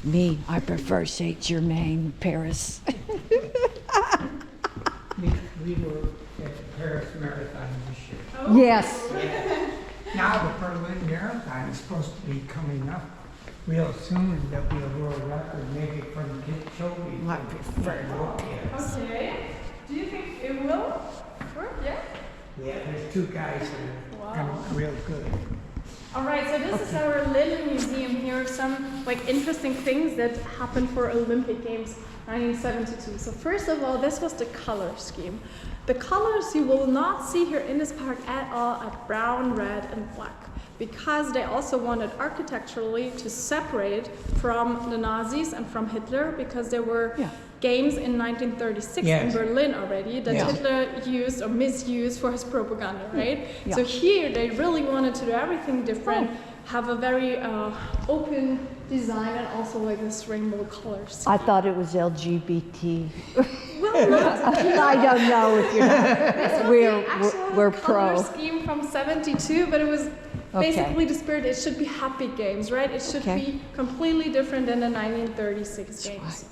Me, I prefer Saint Germain, Paris. We were at the Paris Marathon this year. Oh. Yes. Now the Berlin Marathon is supposed to be coming up real soon. There'll be a world record, maybe from Kipchoge. I prefer Okay. Do you think it will work? Yeah? Yeah, there's two guys that are Wow. real good. All right, so this is our little museum. Here are some like interesting things that happened for Olympic Games 1972. So first of all, this was the color scheme. The colors you will not see here in this park at all are brown, red, and black, because they also wanted architecturally to separate from the Nazis and from Hitler, because there were games in 1936 in Yes. Berlin already that Yeah. Hitler used or misused for his propaganda, right? Yeah. So here they really wanted to do everything different, have a very open design, and also like this rainbow colors. I thought it was LGBT. Well, not I don't know if you're not. this was We're- the actual we're color pro. scheme from '72, but it was Okay. basically the spirit. It should be happy games, right? It should Okay. be completely different than the 1936 games.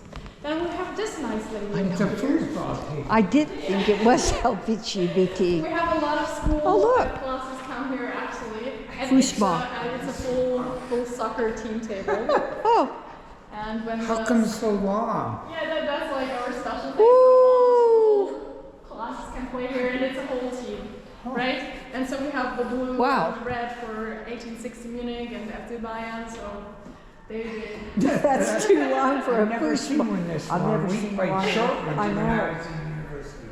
Then we have this nice lady. It's a foosball table. I did think it was LGBT. We have a lot of school Oh, look. classes come here actually. And Foosball. It's a full soccer team table. Oh, And when How the- come so long? Yeah, that's like our special thing. Ooh. So classes can play here, and it's a whole team, right? And so we have the blue Wow. and red for 1860 Munich and FC Bayern. So they that's too long for a I've never seen foosball. one this I've long. never We seen played one. short ones I when know. I was in university.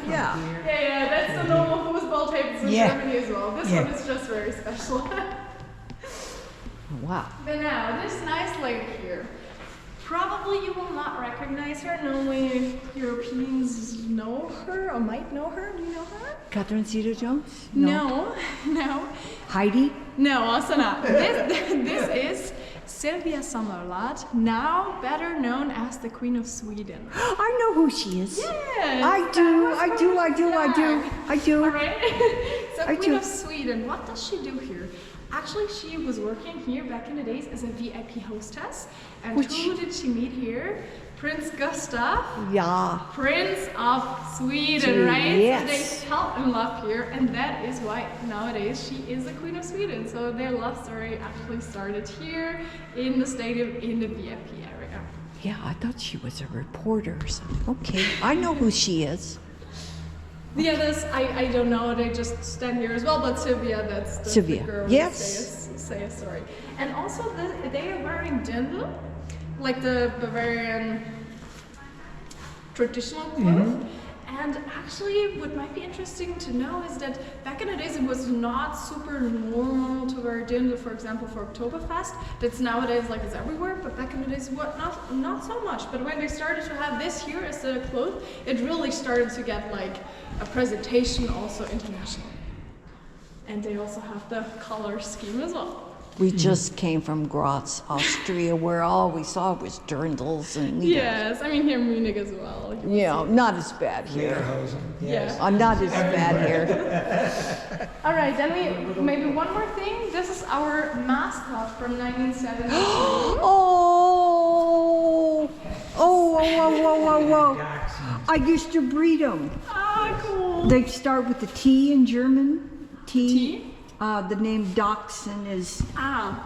Yeah. yeah, that's the normal football tables in Yeah. Germany as well. This Yeah. one is just very special. Wow. But now, this nice lady here. Probably you will not recognize her. Normally Europeans know her or might know her. Do you know her? Catherine Zeta-Jones? No, no, Heidi? no, also not. This is Sylvia Sommerlath, now better known as the Queen of Sweden. I know who she is. Yes, I do. All right. So I Queen do. of Sweden, what does she do here? Actually, she was working here back in the days as a VIP hostess. And Which- who did she meet here? Prince Gustav, Yeah. Prince of Sweden, Sweden, right? yes. So they fell in love here, and that is why nowadays she is the Queen of Sweden. So their love story actually started here in the stadium in the VIP area. Yeah, I thought she was a reporter or something. Okay, I know who she is. The others, I don't know, they just stand here as well, but Sylvia, that's the Sylvia, girl yes. who say a story. And also, they are wearing dirndl, like the Bavarian traditional clothes. And actually, what might be interesting to know is that back in the days, it was not super normal to wear dirndl, for example, for Oktoberfest. That's nowadays like it's everywhere, but back in the days, not so much. But when they started to have this here as the clothes, it really started to get like a presentation also international. And they also have the color scheme as well. We just came from Graz, Austria, where all we saw was dirndls and Yes, I mean here in Munich as well. Yeah, not as bad here. Lederhosen, yes. Yeah. Not as bad here. All right, then we maybe one more thing. This is our mascot from 1972. Oh, whoa. Dachshund. I used to breed them. Ah, cool. They start with the T in German. T? The name Dachshund is Ah,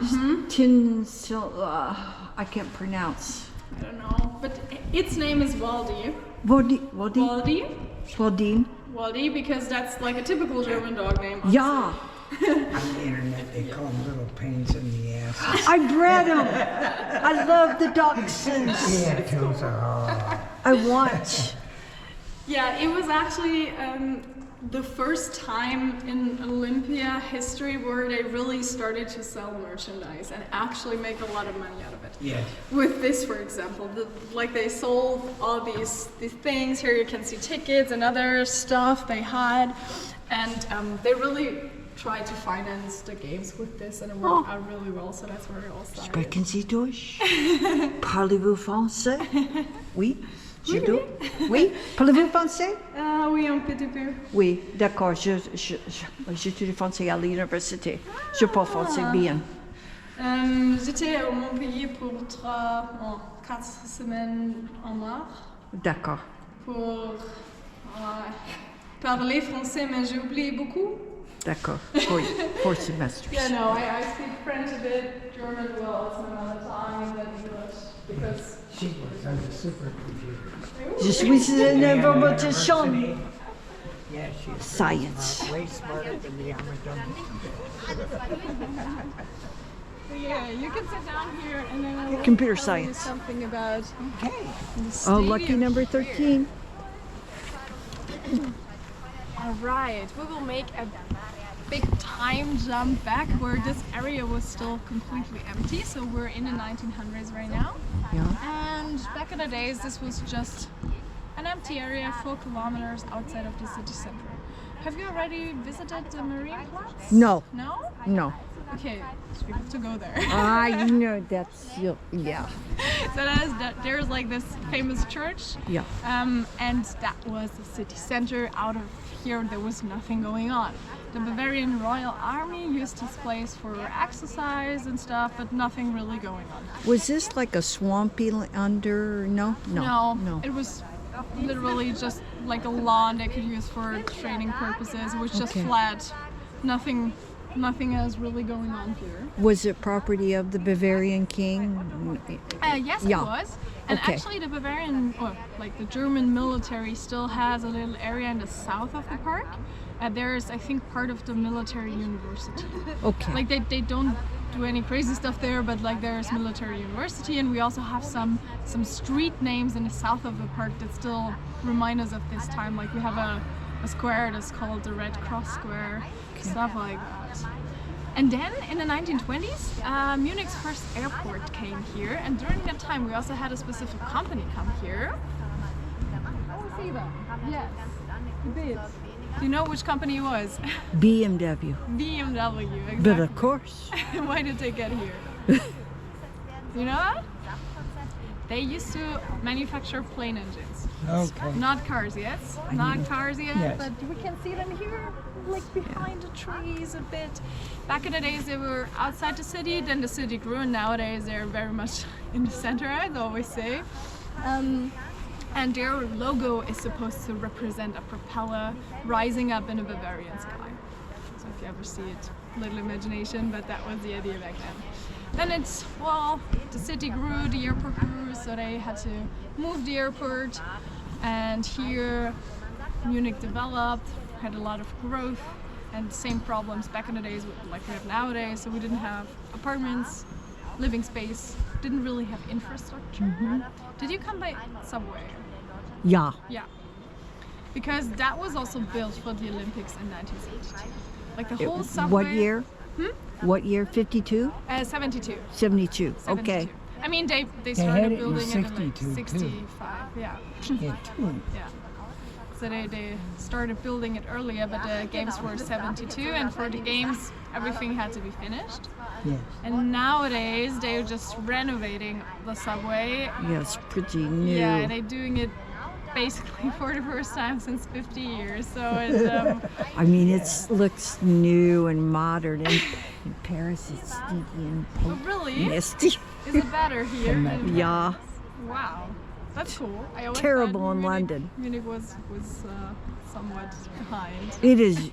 I can't pronounce. I don't know, but its name is Waldi. Waldin? Waldi, because that's like a typical German dog name. Yeah, On the internet, they call them little pains in the ass. I bred them. I love the Dachshunds. Yeah, those are. I want. Yeah, it was actually the first time in Olympia history where they really started to sell merchandise and actually make a lot of money out of it. Yes. With this, for example, like they sold all these things. Here you can see tickets and other stuff they had, and they really tried to finance the games with this, and it worked out really well. So that's where it all started. Sprechen Sie Deutsch? Parlez-vous français? Oui, je dois. Oui, parlez-vous français? Oui, un petit peu. Oui, d'accord, j'étudie français à l'université. Je parle français bien. J'étais à Montpellier pour 4 semaines en mars D'accord. pour parler français, mais j'ai oublié beaucoup. D'accord. Four semesters. Yeah, no, I speak French a bit, German well, it's my mother tongue, and then English, because... She was on the supercomputer. Je suis une information. University. Yeah, she's Science. way smarter than the Armadillo. Yeah, you can sit down here and then I will Computer tell you science. something about Okay. the Oh, lucky stadium number here. 13. All right, we will make a big time jump back where this area was still completely empty. So we're in the 1900s right now. Yeah. And back in the days, this was just an empty area 4 kilometers outside of the city center. Have you already visited the Marienplatz? No. No? No. Okay, so we have to go there. I know that's yeah. So there's like this famous church. Yeah. And that was the city center. Out of here, there was nothing going on. The Bavarian Royal Army used this place for exercise and stuff, but nothing really going on. Was this like a swampy under? No. No. It was literally just like a lawn they could use for training purposes. It was just Okay. flat. Nothing else really going on here. Was it property of the Bavarian king? Yes, Yeah. it was. And Okay. actually, the Bavarian, or like the German military, still has a little area in the south of the park. There's, I think, part of the military university. Okay. Like they don't do any crazy stuff there, but like there's military university, and we also have some street names in the south of the park that still remind us of this time. Like we have a square that's called the Red Cross Square, stuff like that. And then in the 1920s, Munich's first airport came here, and during that time we also had a specific company come here. Oh, see that? Yes, a bit. Do you know which company it was? BMW. BMW, exactly. But of course. Why did they get here? You know that? They used to manufacture plane engines. Okay. Not cars yet. Not cars yet, Yes. but we can see them here, like behind the trees a bit. Back in the days, they were outside the city, then the city grew, and nowadays they're very much in the center, I'd always say. And their logo is supposed to represent a propeller rising up in a Bavarian sky. So if you ever see it, little imagination, but that was the idea back then. Then the city grew, the airport grew, so they had to move the airport. And here, Munich developed, had a lot of growth, and same problems back in the days like we have nowadays. So we didn't have apartments, living space, didn't really have infrastructure. Did you come by subway? Yeah. Yeah. Because that was also built for the Olympics in 1972. Like the whole subway. What year? What year? 52? 72. 72. Okay. 72. I mean, they had started it in building it in like 62 too. 65. Yeah. Yeah, too. Yeah. So they started building it earlier, but the games were 72, and for the games, everything had to be finished. Yes. And nowadays, they're just renovating the subway. Yes, pretty new. Yeah, and they're doing it basically for the first time since 50 years. So it's I mean, it looks new and modern. And in Paris, it's stinky and oh, really? nasty. Is it better here? than- Yeah. Wow, that's cool. I always Terrible thought in Munich- London. Munich was somewhat behind. It is